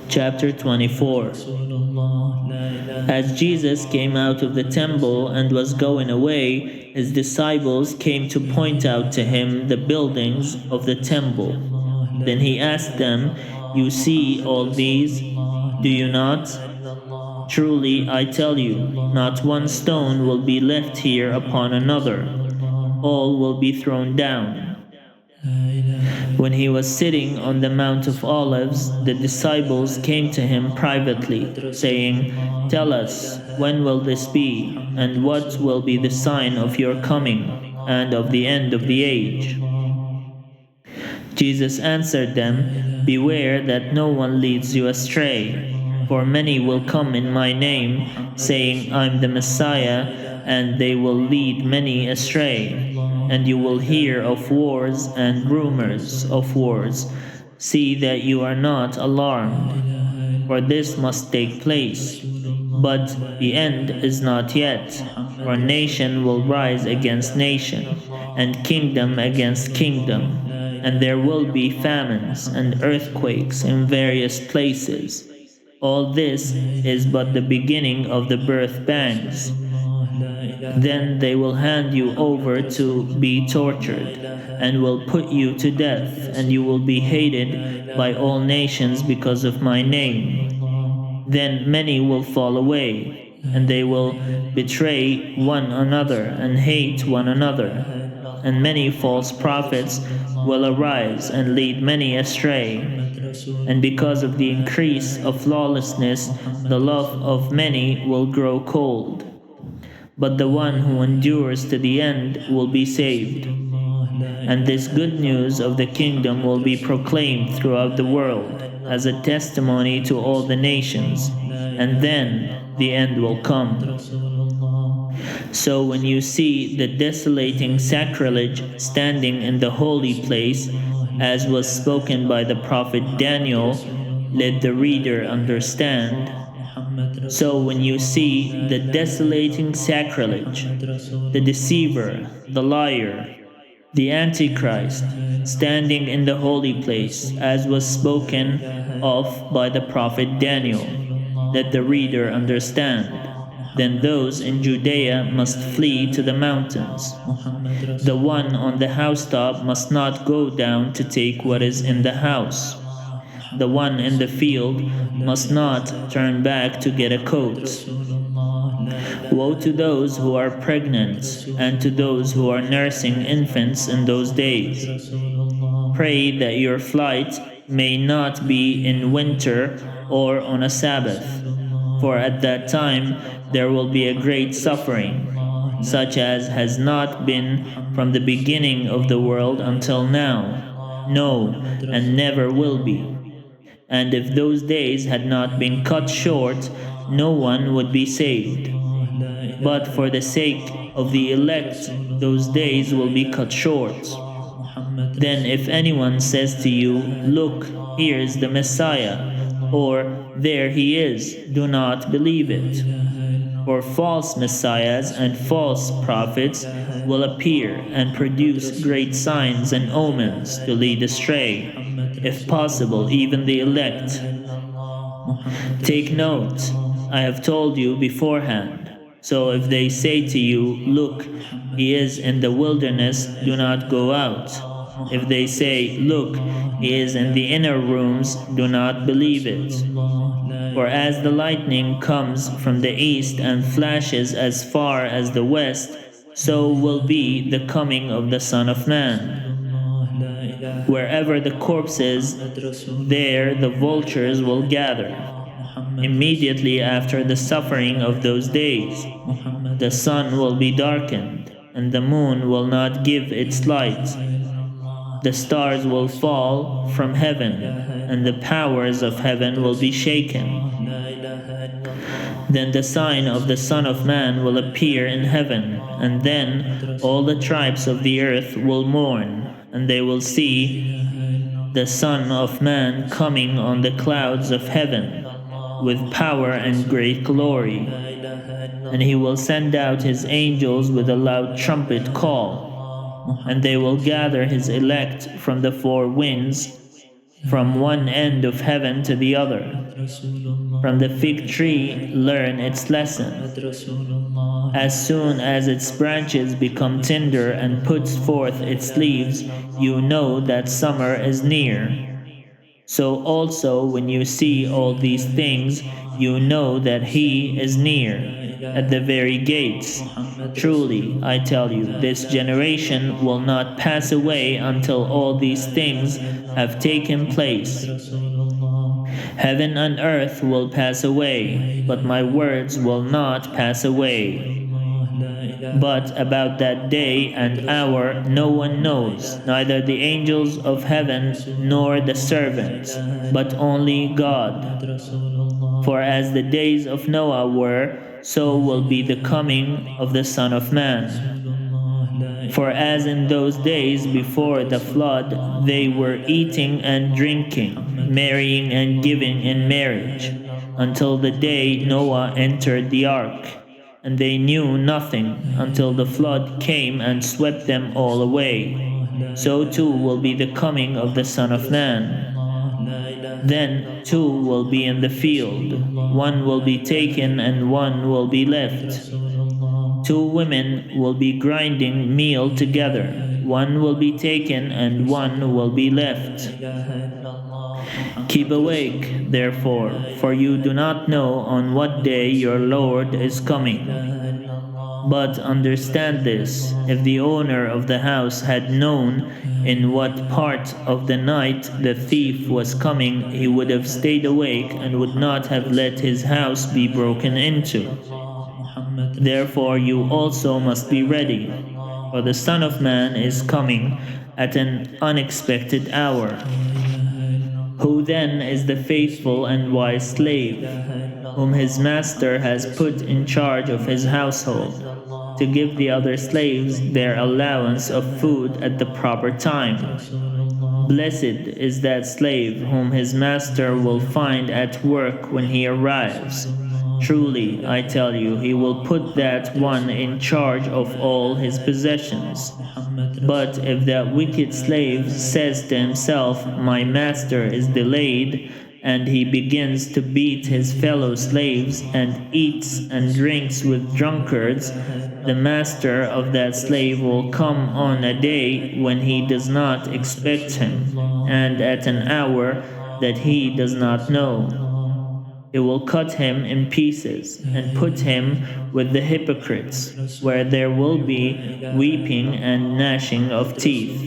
Chapter 24. As Jesus came out of the temple and was going away, his disciples came to point out to him the buildings of the temple. Then he asked them, "You see all these, do you not? Truly, I tell you, not one stone will be left here upon another. All will be thrown down." When he was sitting on the Mount of Olives, the disciples came to him privately, saying, "Tell us, when will this be, and what will be the sign of your coming, and of the end of the age?" Jesus answered them, "Beware that no one leads you astray. For many will come in my name, saying, 'I'm the Messiah,' and they will lead many astray. And you will hear of wars and rumors of wars. See that you are not alarmed, for this must take place. But the end is not yet, for nation will rise against nation, and kingdom against kingdom, and there will be famines and earthquakes in various places. All this is but the beginning of the birth pangs. Then they will hand you over to be tortured, and will put you to death, and you will be hated by all nations because of my name. Then many will fall away, and they will betray one another and hate one another. And many false prophets will arise and lead many astray. And because of the increase of lawlessness, the love of many will grow cold. But the one who endures to the end will be saved. And this good news of the kingdom will be proclaimed throughout the world as a testimony to all the nations, and then the end will come. So when you see the desolating sacrilege standing in the holy place, as was spoken by the prophet Daniel, let the reader understand. So when you see the desolating sacrilege, the deceiver, the liar, the Antichrist, standing in the holy place, as was spoken of by the prophet Daniel, let the reader understand. Then those in Judea must flee to the mountains. The one on the housetop must not go down to take what is in the house. The one in the field must not turn back to get a coat. Woe to those who are pregnant and to those who are nursing infants in those days. Pray that your flight may not be in winter or on a Sabbath, for at that time there will be a great suffering, such as has not been from the beginning of the world until now, no, and never will be. And if those days had not been cut short, no one would be saved. But for the sake of the elect, those days will be cut short. Then if anyone says to you, "Look, here is the Messiah," or "There he is," do not believe it. For false messiahs and false prophets will appear and produce great signs and omens to lead astray, if possible, even the elect. Take note, I have told you beforehand. So if they say to you, "Look, he is in the wilderness," do not go out. If they say, "Look, he is in the inner rooms," do not believe it. For as the lightning comes from the east and flashes as far as the west, so will be the coming of the Son of Man. Wherever the corpse is, there the vultures will gather. Immediately after the suffering of those days, the sun will be darkened, and the moon will not give its light. The stars will fall from heaven, and the powers of heaven will be shaken. Then the sign of the Son of Man will appear in heaven, and then all the tribes of the earth will mourn, and they will see the Son of Man coming on the clouds of heaven, with power and great glory. And he will send out his angels with a loud trumpet call, and they will gather his elect from the four winds from one end of heaven to the other. From the fig tree, learn its lesson. As soon as its branches become tender and puts forth its leaves, you know that summer is near. So also, when you see all these things, you know that He is near, at the very gates. Truly, I tell you, this generation will not pass away until all these things have taken place. Heaven and earth will pass away, but my words will not pass away. But about that day and hour no one knows, neither the angels of heaven nor the servants, but only God. For as the days of Noah were, so will be the coming of the Son of Man. For as in those days before the flood, they were eating and drinking, marrying and giving in marriage, until the day Noah entered the ark. And they knew nothing until the flood came and swept them all away. So too will be the coming of the Son of Man. Then two will be in the field, one will be taken and one will be left. Two women will be grinding meal together, one will be taken and one will be left. Keep awake, therefore, for you do not know on what day your Lord is coming. But understand this, if the owner of the house had known in what part of the night the thief was coming, he would have stayed awake and would not have let his house be broken into. Therefore you also must be ready, for the Son of Man is coming at an unexpected hour. Who then is the faithful and wise slave, whom his master has put in charge of his household, to give the other slaves their allowance of food at the proper time? Blessed is that slave whom his master will find at work when he arrives. Truly, I tell you, he will put that one in charge of all his possessions. But if that wicked slave says to himself, "My master is delayed," and he begins to beat his fellow slaves and eats and drinks with drunkards, the master of that slave will come on a day when he does not expect him, and at an hour that he does not know. It will cut him in pieces and put him with the hypocrites, where there will be weeping and gnashing of teeth.